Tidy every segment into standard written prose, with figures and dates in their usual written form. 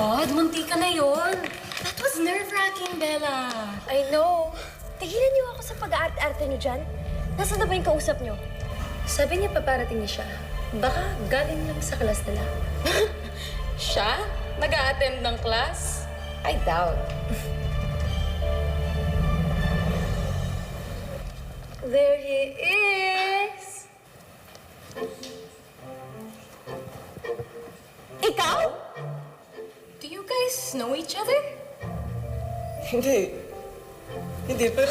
God, munti ka na yun. That was nerve-wracking, Bella. I know. Tigilan niyo ako sa pag-aarte-arte niyo dyan. Nasaan na ba yung kausap niyo? Sabi niya paparating niya siya. Baka galing lang sa class nila. Siya? Nag-a-attend ng class? I doubt. There he is! Ikaw? Do you guys know each other? Hindi. Hindi, pero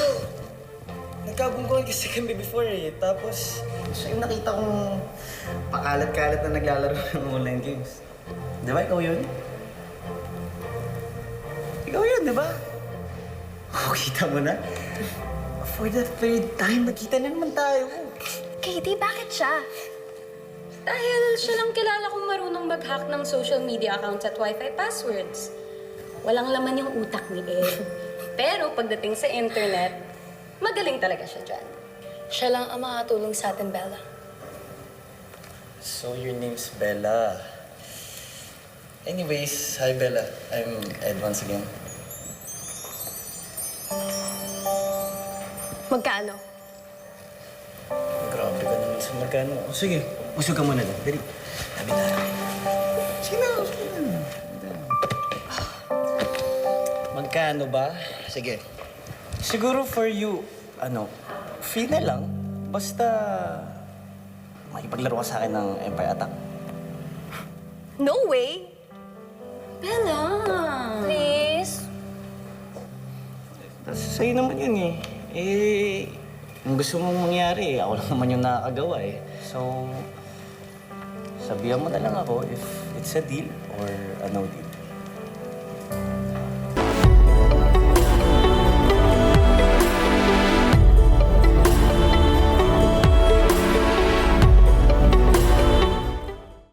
nagkabungkuhan kasi kami before eh. Tapos, siya yung nakita kong pakalat-kalat na naglalaro ng online games. Di ba? Ikaw yun? Ikaw yun, di ba? Oh, kita mo na. For the third time, nagkita na naman tayo. Katie, bakit siya? Dahil siya lang kilala kong marunong mag-hack ng social media accounts at Wi-Fi passwords. Walang laman yung utak ni Ed. Pero pagdating sa internet, magaling talaga siya dyan. Siya lang ang makatulong sa atin, Bella. So, your name's Bella. Anyways, hi Bella. I'm Ed once again. Magkano? Grabe ka naman sa magkano. O sige, usog ka muna doon. Dali. Tabi tayo. Sige na, usog ka na. Magkano ba? Sige. Siguro for you, free na lang. Basta makipaglaro ka sa akin ng Empire Attack. No way! Bella! Please? Tapos sa'yo naman yun eh. Kung gusto mong mangyari, ako lang naman yung nakakagawa eh. So, sabihan mo na lang ako if it's a deal or a no deal.